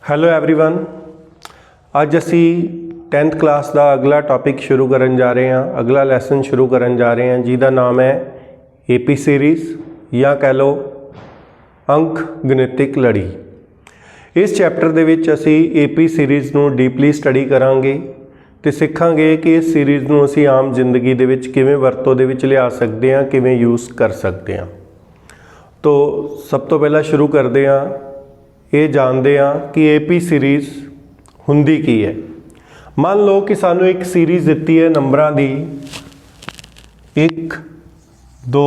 Hello everyone, ਅੱਜ ਅਸੀਂ 10th class ਦਾ ਅਗਲਾ ਟੌਪਿਕ ਸ਼ੁਰੂ ਕਰਨ ਜਾ ਰਹੇ ਹਾਂ। ਅਗਲਾ ਲੈਸਨ ਸ਼ੁਰੂ ਕਰਨ ਜਾ ਰਹੇ ਹਾਂ ਜਿਹਦਾ ਨਾਮ ਹੈ ਏਪੀ ਸੀਰੀਜ਼ ਜਾਂ ਕਹਿ ਲਓ ਅੰਕ ਗਣਿਤਿਕ ਲੜੀ। ਇਸ ਚੈਪਟਰ ਦੇ ਵਿੱਚ ਅਸੀਂ ਏਪੀ ਸੀਰੀਜ਼ ਨੂੰ ਡੀਪਲੀ ਸਟੱਡੀ ਕਰਾਂਗੇ ਤੇ ਸਿੱਖਾਂਗੇ ਕਿ ਇਸ ਸੀਰੀਜ਼ ਨੂੰ ਅਸੀਂ ਆਮ ਜ਼ਿੰਦਗੀ ਦੇ ਵਿੱਚ ਕਿਵੇਂ ਵਰਤੋਂ ਦੇ ਵਿੱਚ ਲਿਆ ਸਕਦੇ ਹਾਂ, ਕਿਵੇਂ ਯੂਜ਼ ਕਰ ਸਕਦੇ ਹਾਂ। तो सब तो पहला शुरू करते हैं, ये जानते हैं कि एपी सीरीज़ हुंदी की है। मान लो कि सानू एक सीरीज़ दी है नंबरां दी 1 2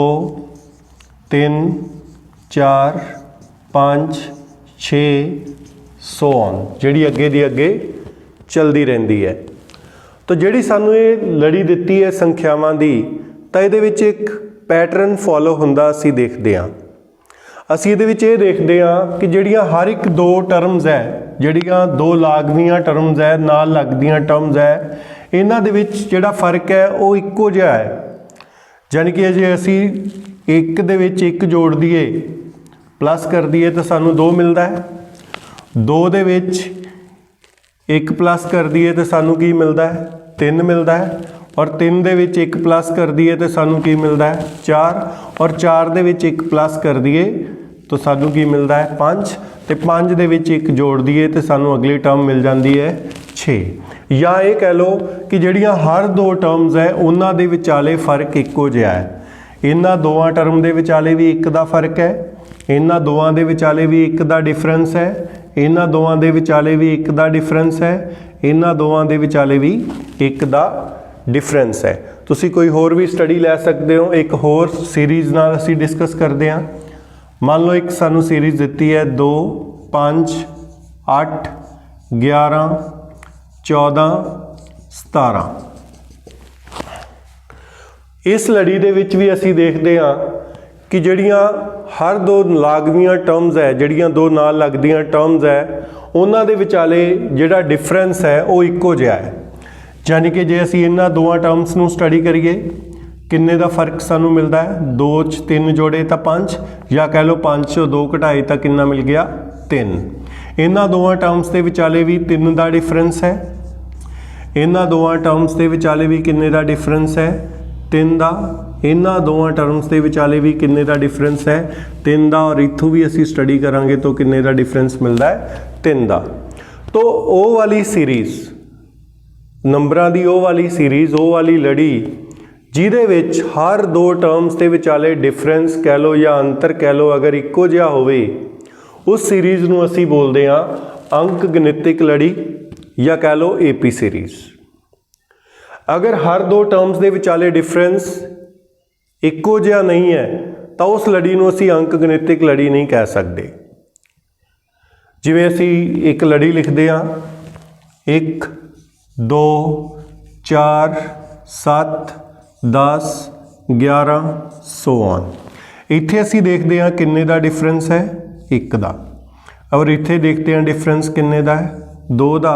3 4 5 6 सो ऑन जिहड़ी अगे दी अगे चलती रहिंदी है। तो जिहड़ी सानू ये लड़ी दिती है संख्यावां दी, तां इहदे विच एक पैटर्न फॉलो हुंदा असीं देखदे हां। ਅਸੀਂ ਇਹਦੇ ਵਿੱਚ ਇਹ ਦੇਖਦੇ ਹਾਂ ਕਿ ਜਿਹੜੀਆਂ ਹਰ ਇੱਕ ਦੋ ਟਰਮਸ ਹੈ, ਜਿਹੜੀਆਂ ਦੋ ਲਾਗਵੀਆਂ ਟਰਮਸ ਹੈ, ਨਾਲ ਲੱਗਦੀਆਂ ਟਰਮਸ ਹੈ, ਇਹਨਾਂ ਦੇ ਵਿੱਚ ਜਿਹੜਾ ਫਰਕ ਹੈ ਉਹ ਇੱਕੋ ਜਿਹਾ ਹੈ। ਯਾਨੀ ਕਿ ਜੇ ਅਸੀਂ ਇੱਕ ਦੇ ਵਿੱਚ ਇੱਕ ਜੋੜ ਦਈਏ ਪਲੱਸ ਕਰ ਦਈਏ ਤਾਂ ਸਾਨੂੰ 2 ਮਿਲਦਾ ਹੈ। 2 ਦੇ ਵਿੱਚ ਇੱਕ ਪਲੱਸ ਕਰ ਦਈਏ ਤਾਂ ਸਾਨੂੰ ਕੀ ਮਿਲਦਾ ਹੈ? 3 ਮਿਲਦਾ ਹੈ। और 3 ਦੇ ਵਿੱਚ ਇੱਕ ਪਲੱਸ ਕਰ ਦਈਏ ਤਾਂ ਸਾਨੂੰ ਕੀ ਮਿਲਦਾ ਹੈ? 4। और 4 ਦੇ ਵਿੱਚ ਇੱਕ ਪਲੱਸ ਕਰ ਦਈਏ ਤਾਂ ਸਾਨੂੰ ਕੀ ਮਿਲਦਾ ਹੈ? 5। ਤੇ 5 ਦੇ ਵਿੱਚ ਇੱਕ ਜੋੜ ਦਈਏ ਤੇ ਸਾਨੂੰ ਅਗਲੀ ਟਰਮ ਮਿਲ ਜਾਂਦੀ ਹੈ 6। ਜਾਂ ਇਹ ਕਹਿ ਲਓ ਕਿ ਜਿਹੜੀਆਂ ਹਰ ਦੋ ਟਰਮਸ ਹੈ ਉਹਨਾਂ ਦੇ ਵਿਚਾਲੇ ਫਰਕ ਇੱਕੋ ਜਿਹਾ ਹੈ। ਇਹਨਾਂ ਦੋਵਾਂ ਟਰਮ ਦੇ ਵਿਚਾਲੇ ਵੀ ਇੱਕ ਦਾ ਫਰਕ ਹੈ, ਇਹਨਾਂ ਦੋਵਾਂ ਦੇ ਵਿਚਾਲੇ ਵੀ ਇੱਕ ਦਾ ਡਿਫਰੈਂਸ ਹੈ, ਇਹਨਾਂ ਦੋਵਾਂ ਦੇ ਵਿਚਾਲੇ ਵੀ ਇੱਕ ਦਾ ਡਿਫਰੈਂਸ ਹੈ, ਇਹਨਾਂ ਦੋਵਾਂ ਦੇ ਵਿਚਾਲੇ ਵੀ ਇੱਕ ਦਾ डिफरेंस है। तुसी कोई होर भी स्टडी लै सकते हो। एक होर सीरीज़ नाल असी डिस्कस करते हैं। मान लो एक सानू सीरीज़ दिती है 2 5 8 11 14 17। इस लड़ी दे विच भी असी देखते हैं कि जड़ियाँ हर दो लागवियां टर्म्स है, जड़ियाँ दो नाल लगदियां टर्म्स है, उन्हां दे विचाले जिहड़ा डिफरेंस है वो इक्को जिहा है। यानी कि जे असी इन्हां दोवां टर्म्स नूं स्टडी करिए किन्ने दा फर्क सानू मिलता है? 2 च 3 जोड़े तो 5, या कह लो 5 चों 2 घटाए तो कितना मिल गया? 3। इन्हां दोवां टर्म्स के विचाले भी 3 का डिफरेंस है। इन्हां दोवां टर्म्स के विचाले भी किन्ने का डिफरेंस है? 3 का। इन्हां दोवां टर्म्स के विचाले भी किन्ने का डिफरेंस है? 3 का। और इत्थों भी असी स्टडी करांगे तो किन्ने का डिफरेंस मिलता है? 3 का। तो वो वाली सीरीज़ नंबरां दी ਉਹ वाली सीरीज़, ਉਹ वाली लड़ी ਜਿਹਦੇ ਵਿੱਚ हर दो टर्म्स ਦੇ ਵਿਚਾਲੇ डिफरेंस कह लो या अंतर कह लो अगर ਇੱਕੋ ਜਿਹਾ ਹੋਵੇ, उस सीरीज़ ਨੂੰ ਅਸੀਂ बोलते हैं अंक गणितिक लड़ी या कह लो एपी सीरीज़। अगर हर दो टर्म्स ਦੇ ਵਿਚਾਲੇ डिफरेंस ਇੱਕੋ ਜਿਹਾ नहीं है तो उस लड़ी ਨੂੰ ਅਸੀਂ अंक गणितिक लड़ी नहीं कह सकते। जिवें ਅਸੀਂ एक लड़ी लिखते हैं 1 2 4 7 10 11 सो ऑन। इत्थे असी देखते हैं किन्ने का डिफरेंस है? 1 का। और इत्थे देखते हैं डिफरेंस किन्ने का है? 2 का।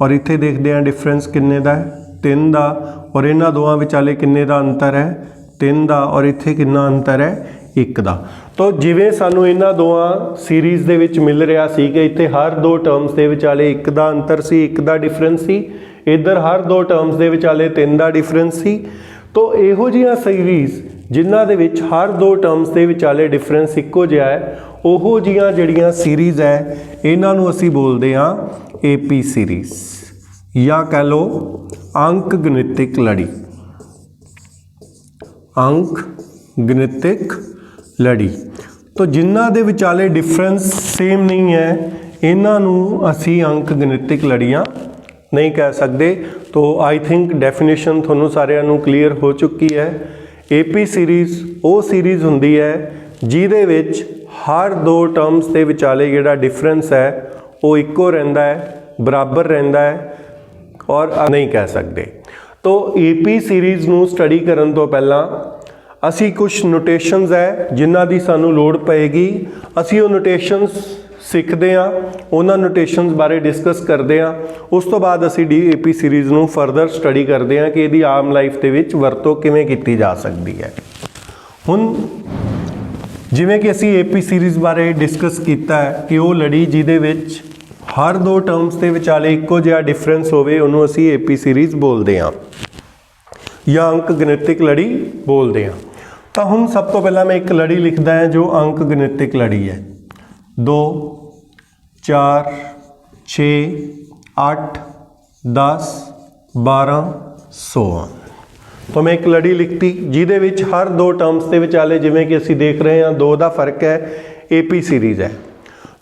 और इत्थे देखते हैं डिफरेंस किन्ने का है? 3 का। और इन्हां दोवां विचाले किन्ने का अंतर है? 3 का। और इत्थे कितना अंतर है? 1 का। तो जिवें सानू इन्हां दोवां सीरीज़ दे विच मिल रहा सी कि इत्थे हर दो टर्म्स दे विचाले 1 का अंतर सी, 1 का डिफरेंस सी, इधर हर दो टर्म्स दे विचाले 3 का डिफरेंस सी। तो इहो जिहियां सीरीज़ जिन्हां दे विच हर दो टर्म्स दे विचाले डिफरेंस इक्को जिहा है, ओहो जिहियां जिहड़ियां सीरीज़ है इन्हां नूं असीं बोलदे हां एपी सीरीज़ या कह लो अंक गणितिक लड़ी। अंक गणितिक लड़ी। तो जिन्हां दे विचाले डिफरेंस सेम नहीं है इन्हां नूं असीं अंक गणितिक लड़ियां नहीं कह सकते। तो आई थिंक डेफिनेशन थोनों सारिਆਂ ਨੂੰ क्लीयर हो चुकी है। एपी सीरीज़ वो सीरीज़ हुंदी है जिहदे विच हर दो टर्म्स के विचाले जिहड़ा डिफरेंस है वो इक्को रहिंदा है, बराबर रहिंदा है और नहीं कह सकते। तो एपी सीरीज़ नूं स्टडी करन तो पहला असी कुछ नोटेशनस है जिन्हां दी सानू लोड़ पएगी। असी वो नोटेशनस सीखते हैं, उन्होंने नोटेशनस बारे डिस्कस करते हैं। उस तो बाद असी एपी सीरीज़ नूं फरदर स्टडी करते हैं कि इहदी आम लाइफ दे विच वरतों किवें कीती जा सकती है। हुण जिवें कि असी एपी सीरीज़ बारे डिस्कस किया है कि वो लड़ी जिहदे विच हर दो टर्म्स के विचाले इक्को जिहा डिफरेंस होवे उन्होंने असी एपी सीरीज़ बोलते हैं या अंक गणितिक लड़ी बोलते हैं। तो हुण सब तो पहला मैं एक लड़ी लिखदा है जो अंक गणितिक लड़ी है 2 4 6 8 10 12 16। तो मैं एक लड़ी लिखती जिहदे विच हर दो टर्म्स के विचाले जिवें कि असी देख रहे हैं 2 का फर्क है एपी सीरीज़ है।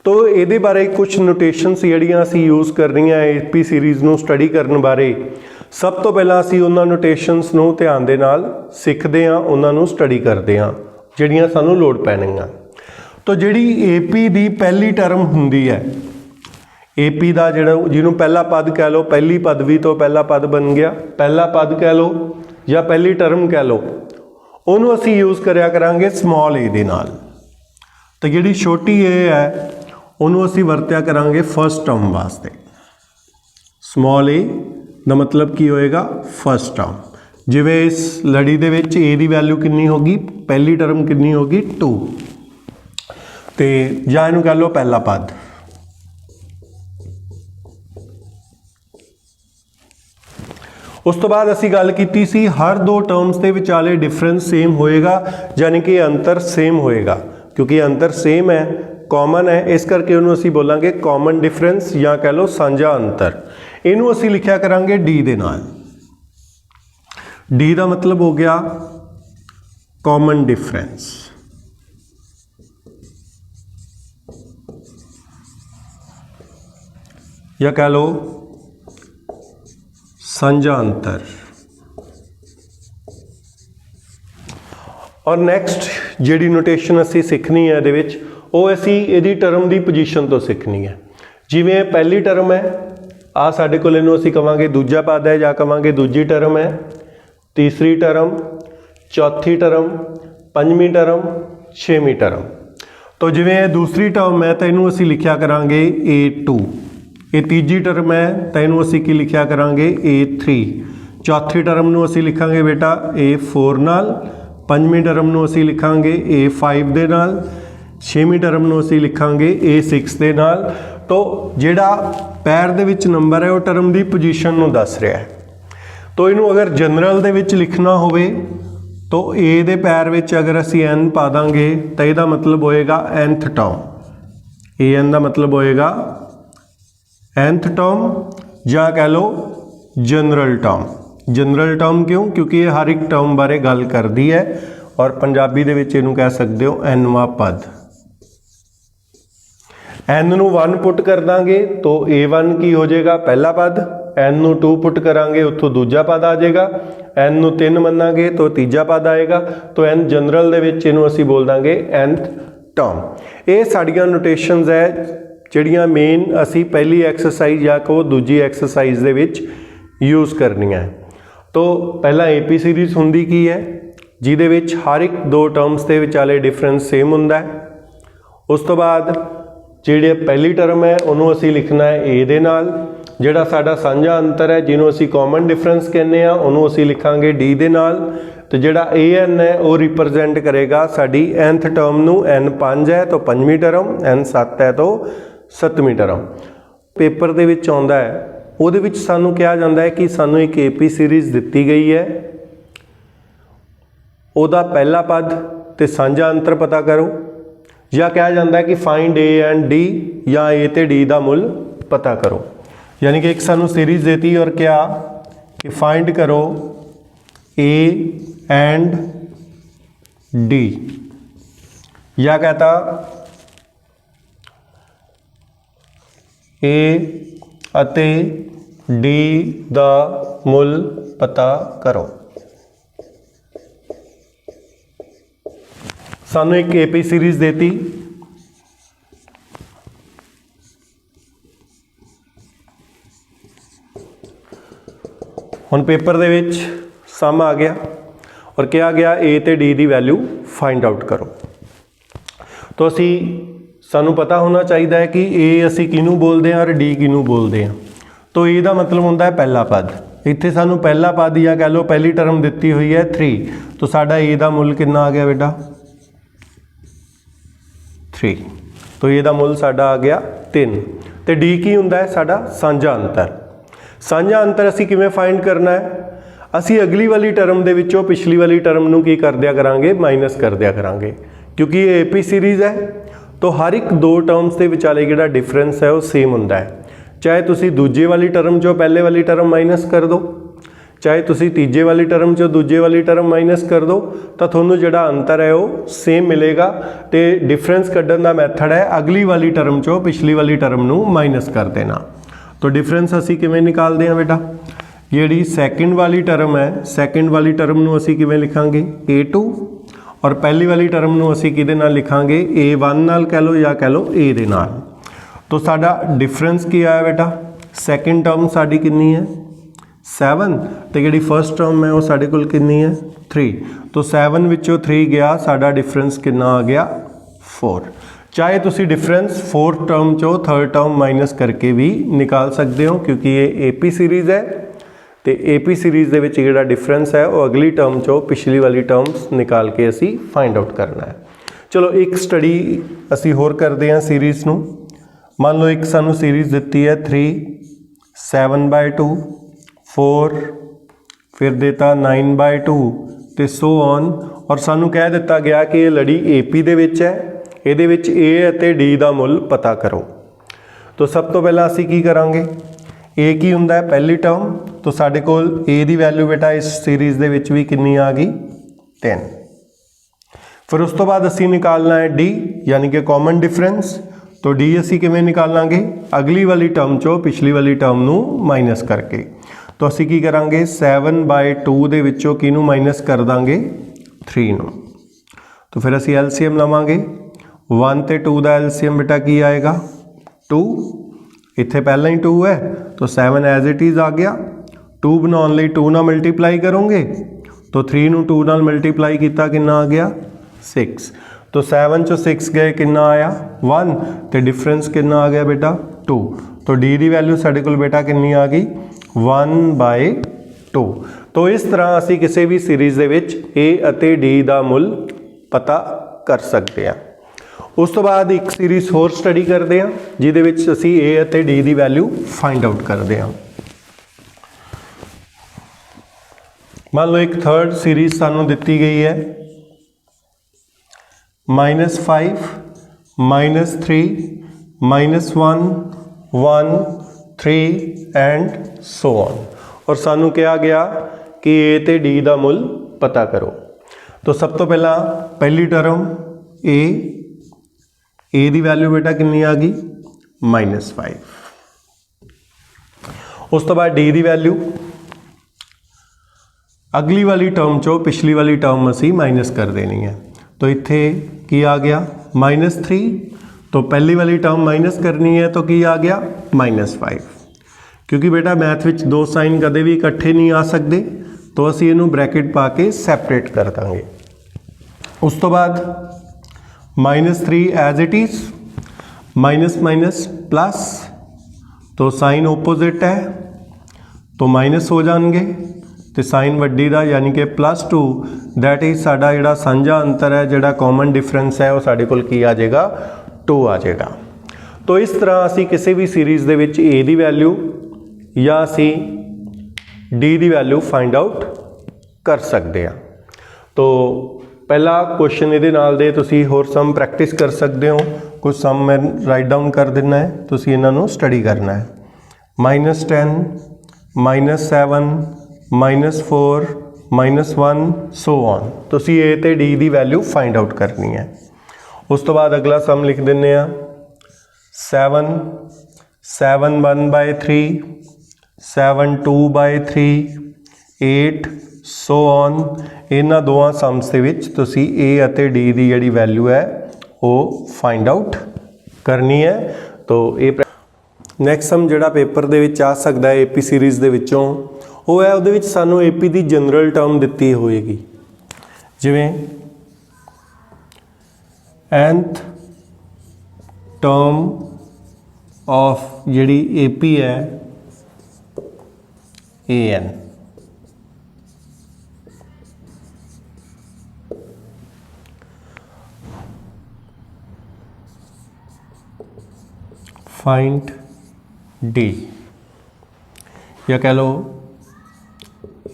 तो ये बारे कुछ नोटेशनस जिहड़ियां असी यूज़ कर रही हैं एपी सीरीज़ नूं स्टडी करन बारे। सब तो पहला असी उन्हां नोटेशनस नूं ध्यान दे नाल सिखदे हां, उन्हां नूं स्टडी करदे हां जिहड़ियां सानूं लोड़ पैणगीआं। तो जिहड़ी एपी दी पहली टर्म हुंदी है, एपी दा जिहड़ा जिहनूं पहला पद कह लो, पहली पदवी तो पहला पद बन गया, पहला पद कह लो या पहली टर्म कह लो, उन्होंने असी यूज़ करया करांगे स्मॉल ए दे नाल। तो जिहड़ी छोटी ए है उन्होंने असी वरत्या करांगे फर्स्ट टर्म वास्ते। स्मॉल ए दा मतलब की होएगा फर्स्ट टर्म। जिवें इस लड़ी दे विच ए दी वैल्यू कितनी होगी, पहली टर्म कितनी होगी 2, तो जां इहनूं कह लो पहला पद। उस तो बाद असी गल कीती सी हर दो टर्म्स के विचाले डिफरेंस सेम होएगा, यानी कि अंतर सेम होएगा, क्योंकि अंतर सेम है, कॉमन है, इस करके उन्होंने असी बोलांगे कॉमन डिफरेंस या कह लो साझा अंतर। इनू असी लिखा करांगे डी दे नाल। डी का मतलब हो गया कॉमन डिफरेंस, या कह लो साझा अंतर। और नैक्सट जिहड़ी नोटेशन असी सीखनी है ये वो असी इहदी टर्म की पोजीशन तो सीखनी है। जिवें पहली टर्म है आ साडे कोल इहनूं असी कहांगे दूजा पद है या कहांगे दूजी टर्म है, तीसरी टर्म, चौथी टर्म, पंजवीं टर्म, छेवीं टर्म। तो जिवें दूसरी टर्म है तो इहनूं असी लिखिया करांगे A2, ये तीजी टर्म है तो इहनूं असी की लिखिया करांगे A3, चौथी टर्म नूं असी लिखांगे बेटा A4 नाल, पंजवीं टर्म नूं असी लिखांगे A5 दे नाल, छेवीं टर्म नूं असी लिखांगे A6 दे नाल। तो जिहड़ा पैर दे विच नंबर है वो टर्म की पोजीशन नूं दस रहा है। तो इनू अगर जनरल दे विच लिखना होवे तो ए दे पैर विच अगर असी n पा दांगे तो यदा मतलब होएगा nth टर्म। an का मतलब होएगा nth टर्म या कह लो जनरल टर्म। जनरल टर्म क्यों? क्योंकि ये हर एक टर्म बारे गल करती है और पंजाबी दे विच इनू कह सकते हो nवां पद। n नू 1 पुट कर देंगे तो A1 की हो जाएगा पहला पद, n नू 2 पुट करांगे उत्थों दूजा पद आ जाएगा, n नू 3 मनांगे तो तीजा पद आएगा। तो n जनरल दे विच इनू असी बोल देंगे nth टर्म। ये साड़ियां नोटेशनस है जिहड़ियां मेन असी पहली एक्सरसाइज या को दूजी एक्सरसाइज दे विच यूज़ करनियां है। तो पहला एपी सीरीज़ हुंदी की है जिहदे विच हर एक दो टर्म्स के विचाले डिफरेंस सेम हुंदा है। उस तो बाद जिहड़ी पहली टर्म है उन्होंने असी लिखना है ए दे नाल, जिहड़ा साडा साझा अंतर है जिन्हों असी कॉमन डिफरेंस कहने आ उन्होंने असी लिखांगे डी दे नाल। तो जिहड़ा AN है वो रिप्रजेंट करेगा साडी nth टर्म नू, n5 है तो पंजवीं टर्म, n7 है तो सतवीं टर्म। पेपर दे विच आउंदा है उहदे विच सानू कहा जाता है कि सानू एक एपी सीरीज़ दिती गई है, उहदा पहला पद ते साझा अंतर पता करो, या कहा जाता है कि फाइंड A एंड D या A ते D का मुल पता करो। यानी कि एक सानू सीरीज़ देती और क्या कि फाइंड करो A एंड D, या कहता A अते D दा मुल पता करो। सानू एक एपी सीरीज़ देती, हुण पेपर दे विच सम आ गया और क्या गया A ते D दी वैल्यू फाइंड आउट करो। तो असी सानू पता होना चाहिए है कि A असी किनू बोलते हैं और D किनू बोलते हैं। तो A का मतलब होता है पहला पद, इत्थे सानू पहला पद या कह लो पहली टर्म दी हुई है 3, तो साडा A का मुल कितना आ गया बेटा 3, तो A का मुल साडा आ गया 3। तो डी की हुंदा है साडा सांझा अंतर। सांझा अंतर असी किवें फाइंड करना है, असी अगली वाली टर्म दे विचों पिछली वाली टर्म नूं की कर दिया करांगे, माइनस कर दिया करांगे। क्योंकि ये एपी सीरीज़ है तो हर एक दो टर्म्स के विचाले जिहड़ा डिफरेंस है वो सेम हुंदा है। चाहे तुसी दूजे वाली टर्म चो पहले वाली टर्म माइनस कर दो, चाहे तुसी तीजे वाली टर्म चो दूजे वाली टर्म माइनस कर दो, तो तुहानूं जिहड़ा अंतर है वो सेम मिलेगा। तो डिफरेंस कड्ढण दा मैथड है अगली वाली टर्म चो पिछली वाली टर्म नूं माइनस कर देना। तो डिफरेंस असी किवें निकालते हैं बेटा, जिहड़ी सैकेंड वाली टर्म है, सैकेंड वाली टर्म नूं असी किवें लिखांगे A2 और पहली वाली टर्म नूं असी किहदे नाल लिखांगे A1 नाल कह लो या कह लो A दे नाल। तो साडा डिफरेंस की आया बेटा, सैकेंड टर्म साडी कितनी है 7 तो जिहड़ी फर्स्ट टर्म है वो साडे कोल कितनी है 3। तो 7 विचों 3 गया, साडा डिफरेंस कितना आ गया 4। चाहे तुसी डिफरेंस फोर्थ टर्म चो थर्ड टर्म माइनस करके भी निकाल सकते हो, क्योंकि ये एपी सीरीज़ है। तो एपी सीरीज़ दे विच जिहड़ा डिफरेंस है वो अगली टर्म चो पिछली वाली टर्म्स निकाल के असी फाइंड आउट करना है। चलो एक स्टडी असी होर करते हैं सीरीज़ नूं। मान लो एक सानू सीरीज़ दिती है 3, 7/2, 4, फिर देता 9/2 ते सो ऑन, और सानू कह दिता गया कि ये लड़ी एपी दे विच है, ਇਹਦੇ ਵਿੱਚ A ਅਤੇ D ਦਾ ਮੁੱਲ पता करो। तो सब तो पहला ਅਸੀਂ ਕੀ ਕਰਾਂਗੇ, A ਕੀ ਹੁੰਦਾ ਹੈ ਪਹਿਲੀ ਟਰਮ, तो ਸਾਡੇ ਕੋਲ A ਦੀ ਵੈਲਿਊ ਬੇਟਾ ਇਸ ਸੀਰੀਜ਼ ਦੇ ਵਿੱਚ ਵੀ ਕਿੰਨੀ ਆ ਗਈ 10। फिर उस तो बाद ਅਸੀਂ निकालना है D यानी कि कॉमन डिफरेंस। तो D ਅਸੀਂ ਕਿਵੇਂ ਨਿਕਾਲਾਂਗੇ, ਅਗਲੀ ਵਾਲੀ ਟਰਮ ਚੋਂ ਪਿਛਲੀ ਵਾਲੀ ਟਰਮ ਨੂੰ ਮਾਈਨਸ ਕਰਕੇ। तो ਅਸੀਂ ਕੀ ਕਰਾਂਗੇ 7/2 ਦੇ ਵਿੱਚੋਂ ਕਿਹਨੂੰ ਮਾਈਨਸ ਕਰ ਦਾਂਗੇ 3 ਨੂੰ। तो फिर ਅਸੀਂ LCM ਲਵਾਂਗੇ, 1 ਤੇ 2 ਦਾ LCM बेटा की आएगा 2, इत्थे पहला ही 2 है तो 7 एज इट इज़ आ गया। 2 बनाने लिए 2 नाल मल्टीप्लाई करोगे तो 3 नूं 2 नाल मल्टीप्लाई किया कितना आ गया 6। तो 7 चो 6 गए कितना आया 1, तो डिफरेंस कितना आ गया बेटा 2। तो D की वैल्यू साडे कोल बेटा कितनी आ गई 1/2। तो इस तरह असी किसी भी सीरीज़ दे विच A अते D का मुल पता कर सकते हैं। उस तो बाद एक सीरीज़ होर स्टडी करते हैं जिहदे विच असी A अते D की वैल्यू फाइंड आउट करते हैं। मान लो एक थर्ड सीरीज़ सानू दिती गई है -5, -3, -1, 1, 3 एंड सो ऑन, और सानू कहा गया कि A ते D का मुल पता करो। तो सब तो पहला पहली टर्म A की वैल्यू बेटा कितनी आ गई -5। उस तो बाद D की वैल्यू अगली वाली टर्म चो पिछली वाली टर्म असी माइनस कर देनी है। तो इत्थे की आ गया -3, तो पहली वाली टर्म माइनस करनी है तो की आ गया -5। क्योंकि बेटा मैथ विच दो साइन कदे भी इकट्ठे नहीं आ सकते, तो असी इनू ब्रैकेट पा के सैपरेट कर देंगे। उस तो बाद -3 as it is, minus minus plus, तो साइन ओपोजिट है तो माइनस हो जाएंगे, तो साइन वड्डी का यानी कि +2 दैट इज साडा जिहड़ा सांझा अंतर है, जिहड़ा कॉमन डिफरेंस है वो साडे कोल की आ जाएगा 2 आ जाएगा। तो इस तरह असी किसी भी सीरीज़ दे विच A की वैल्यू या असी D की वैल्यू फाइंड आउट कर सकते हैं। तो पहला क्वेश्चन ये नाल दे तुसी होर सम प्रैक्टिस कर सकते हो, कुछ सम मैं राइट डाउन कर देना है, तुसी इन्हों स्टडी करना है। -10, -7, -4, -1 सो ऑन, तुसी A ते D की वैल्यू फाइंड आउट करनी है। उस तो बाद अगला सम लिख देने 7, 7 1/3, 7 2/3, 8 सो ऑन। इन्हां दोवां सम्स दे विच तुसी A अते D की जिहड़ी वैल्यू है वो फाइंड आउट करनी है। तो ये नैक्सट सम जिहड़ा पेपर दे विच आ सकदा है AP सीरीज़ दे विचों वो है, उहदे विच सानू AP की जनरल टर्म दिती होएगी, जिवें nth टर्म ऑफ जिहड़ी AP है AN। फाइंड डी, या कह लो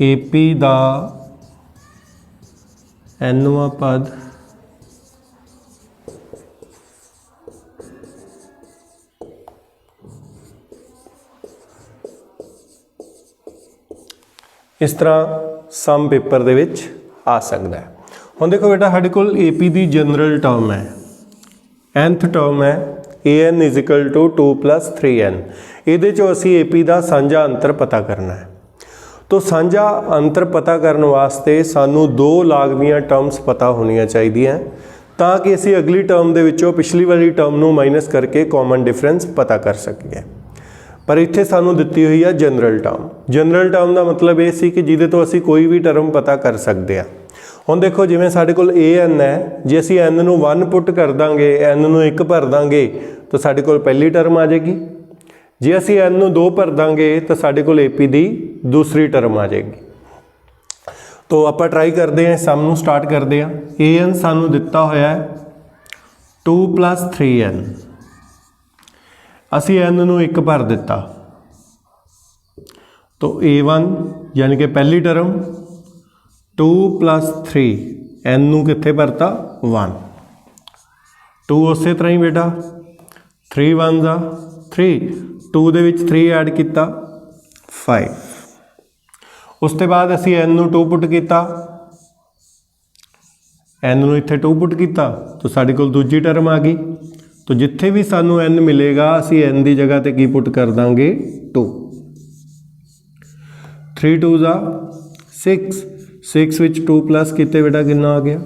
AP का nवां पद इस तरह सम पेपर दे विच आ सकता है। हुण देखो बेटा साडे कोल AP की जनरल टर्म है, nth टर्म है AN इजिकल टू 2 + 3n। ये असी AP का साझा अंतर पता करना है। तो साझा अंतर पता करने वास्ते सानू दो लागदियां टर्म्स पता होनियां चाहिए ताकि असी अगली टर्म दे विचों पिछली वाली टर्म नू माइनस करके कॉमन डिफरेंस पता कर सकीए। पर इत्थे सानू दित्ती हुई है जनरल टर्म। जनरल टर्म का मतलब ये सी कि जिहदे तो असी कोई भी टर्म पता कर सकते हैं। हुण देखो जिवें साडे कोल AN है, जे असी n नू 1 पुट कर दांगे, n नू 1 भर दांगे तो साडे कोल पहली टर्म आ जाएगी। जे असी n नू 2 भर दांगे तो साडे कोल AP दी दूसरी टर्म आ जाएगी। तो आपां ट्राई करते हैं, सम नू स्टार्ट करते हैं। AN सानू दिता होया है 2 + 3n, असी n नू 1 भर दिता तो A1 यानी कि पहली टर्म 2 + 3 n नू कित्थे भरता 1, 2 उस तरह ही बेटा 3 1 जा 3, 2 दे विच 3 ऐड किया 5। उसके बाद असी n नू 2 पुट किया, n नू इत्थे 2 पुट किया तो साडे कोल दूजी टर्म आ गई। तो जिथे भी सानू n मिलेगा असी n की जगह ते की पुट कर देंगे 2। 3 2 जा 6, 6 विच 2 प्लस किते बेटा कितना आ गया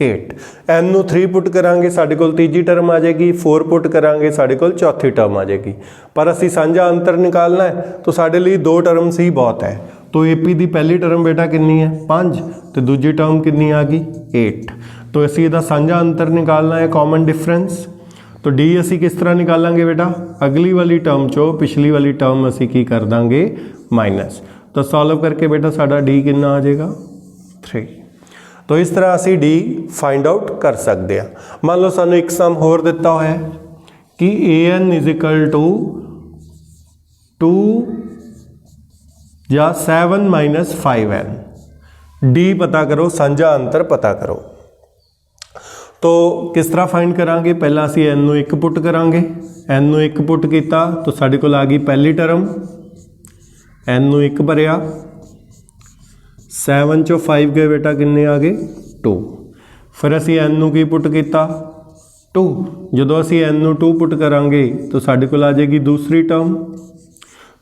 8। n नू 3 पुट करांगे साडे कोल तीजी टर्म आ जाएगी, 4 पुट करांगे साडे कोल चौथी टर्म आ जाएगी। पर असी साझा अंतर निकालना है तो साडे लिए 2 टर्म्स ही बहुत है। तो AP की पहली टर्म बेटा कितनी है 5, तो दूजी टर्म कितनी आ गई 8। तो असी इहदा साझा अंतर निकालना है कॉमन डिफरेंस। तो D असी किस तरह निकालेंगे बेटा, अगली वाली टर्म चो पिछली वाली टर्म असी की कर देंगे माइनस। तो सॉल्व करके बेटा साडा D कितना आ जाएगा 3। तो इस तरह असी D फाइंड आउट कर सकते हैं। मान लो सानू एक सम होर दिता हुआ है कि AN इजिकल टू 2 या 7 - 5n। D पता करो, साझा अंतर पता करो। तो किस तरह फाइंड करांगे, पहला असी n नू 1 पुट करांगे, n नू 1 पुट किया तो साडे कोल आ गई पहली टर्म, n नू 1 भरिया, 7 चो 5 गए बेटा किन्ने आ गए 2। फिर असी n नू की पुट किया 2, जदों असी n नू 2 पुट करांगे तो साडे कोल आ जाएगी दूसरी टर्म।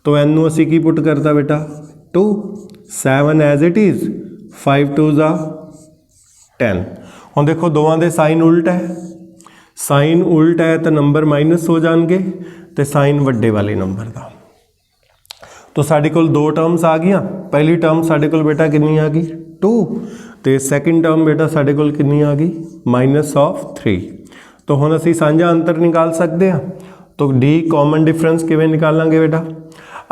तो n नू असी की पुट करता बेटा 2, 7 एज इट इज़, 5 2 जा 10। हुण देखो दोवां दे साइन उल्ट है, साइन उल्ट है तो नंबर माइनस हो जाएंगे तो साइन वड्डे वाले नंबर का। तो साडे कोल 2 टर्म्स आ गई। पहली टर्म साडे कोल बेटा कितनी आ गई 2, तो सैकेंड टर्म बेटा साडे कोल कितनी आ गई -3। तो हुण असी साझा अंतर निकाल सकते हैं। तो D कॉमन डिफरेंस किवें निकालांगे बेटा,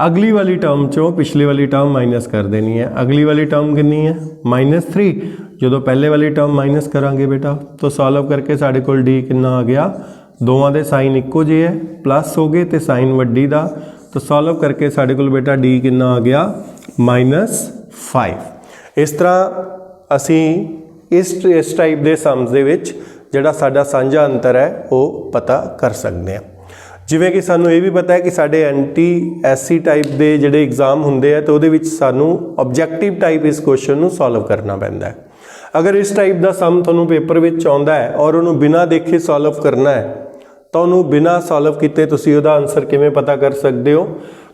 अगली वाली टर्म चो पिछली वाली टर्म माइनस कर देनी है। अगली वाली टर्म कितनी है -3, जो पहले वाली टर्म माइनस करांगे बेटा तो सॉल्व करके साडे कोल D कितना आ गया, दोवां दे साइन इक्को जे है, प्लस हो गए तो साइन वड्डी दा, तो सॉल्व करके साडे कोल बेटा D कितना आ गया -5। इस तरह असी इस टाइप के सम्स दे विच जिहड़ा साडा साझा अंतर है वो पता कर सकते हैं। जिवें कि सानू ये भी पता है कि साडे NT-SC टाइप के जिहड़े एग्जाम हुंदे हैं तो उहदे विच सानू ऑब्जैक्टिव टाइप इस क्वेश्चन नू सॉल्व करना पैंदा है। अगर इस टाइप का सम तुहानू पेपर विच आउंदा है और उन्होंने बिना देखे सॉल्व करना है तो उन्होंने बिना सॉल्व किए तुसीं उहदा आंसर किवें पता कर सकते हो।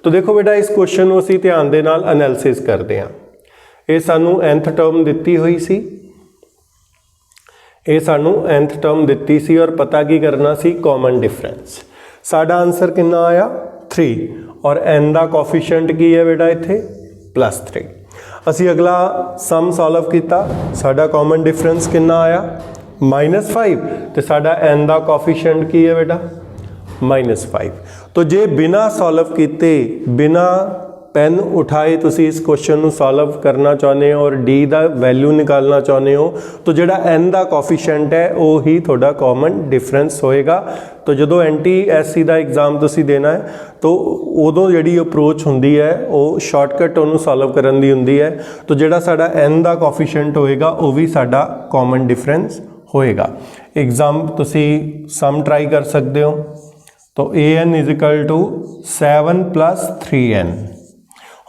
तो देखो बेटा इस क्वेश्चन नू असीं ध्यान दे नाल एनालिसिस करते हैं। ये सानू nth टर्म दिती हुई सी, ये सानू nth टर्म दिती सी और पता की करना सी कॉमन डिफरेंस। साडा आंसर कितना आया 3 और n का कोफिशिएंट की है बेटा इत्थे +3। असी अगला सम सॉल्व किया, साडा कॉमन डिफरेंस कितना आया -5 तो साडा n का कोफिशिएंट की है बेटा -5। तो जे बिना सॉल्व किते, बिना ਪੈਨ ਉਠਾਏ ਤੁਸੀਂ ਇਸ ਕੁਐਸਚਨ ਨੂੰ ਸੋਲਵ ਕਰਨਾ ਚਾਹੁੰਦੇ ਹੋ ਔਰ ਡੀ ਦਾ ਵੈਲਿਊ ਨਿਕਾਲਣਾ ਚਾਹੁੰਦੇ ਹੋ ਤਾਂ ਜਿਹੜਾ ਐਨ ਦਾ ਕੋਫੀਸ਼ੀਐਂਟ ਹੈ ਉਹ ਹੀ ਤੁਹਾਡਾ ਕਾਮਨ ਡਿਫਰੈਂਸ ਹੋਏਗਾ। ਤਾਂ ਜਦੋਂ NTSC ਦਾ ਐਗਜ਼ਾਮ ਤੁਸੀਂ ਦੇਣਾ ਹੈ ਤਾਂ ਉਦੋਂ ਜਿਹੜੀ ਅਪਰੋਚ ਹੁੰਦੀ ਹੈ ਉਹ ਸ਼ਾਰਟਕਟ ਉਹਨੂੰ ਸੋਲਵ ਕਰਨ ਦੀ ਹੁੰਦੀ ਹੈ। ਤਾਂ ਜਿਹੜਾ ਸਾਡਾ ਐਨ ਦਾ ਕੋਫੀਸ਼ੀਐਂਟ ਹੋਏਗਾ ਉਹ ਵੀ ਸਾਡਾ ਕਾਮਨ ਡਿਫਰੈਂਸ ਹੋਏਗਾ। ਐਗਜ਼ਾਮ ਤੁਸੀਂ ਸਮ ਟਰਾਈ ਕਰ ਸਕਦੇ ਹੋ। तो an is equal to 7 + 3n।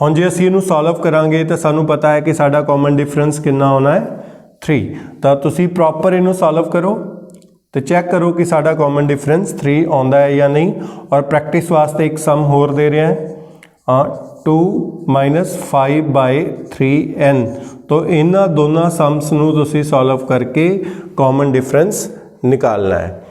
ਹੁਣ ਜੇ ਅਸੀਂ ਇਹਨੂੰ ਸੋਲਵ ਕਰਾਂਗੇ ਤਾਂ ਸਾਨੂੰ ਪਤਾ ਹੈ ਕਿ ਸਾਡਾ ਕਾਮਨ ਡਿਫਰੈਂਸ ਕਿੰਨਾ ਹੋਣਾ ਹੈ 3। ਤਾਂ ਤੁਸੀਂ ਪ੍ਰੋਪਰ ਇਹਨੂੰ ਸੋਲਵ ਕਰੋ ਤੇ ਚੈੱਕ ਕਰੋ ਕਿ ਸਾਡਾ ਕਾਮਨ ਡਿਫਰੈਂਸ 3 ਆਉਂਦਾ ਹੈ ਜਾਂ ਨਹੀਂ। ਔਰ ਪ੍ਰੈਕਟਿਸ ਵਾਸਤੇ ਇੱਕ ਸਮ ਹੋਰ ਦੇ ਰਿਹਾ ਹੈ 2 - 5/3n। तो ਇਹਨਾਂ ਦੋਨਾਂ ਸਮਸ ਨੂੰ ਤੁਸੀਂ ਸੋਲਵ ਕਰਕੇ ਕਾਮਨ ਡਿਫਰੈਂਸ ਨਿਕਾਲਣਾ ਹੈ।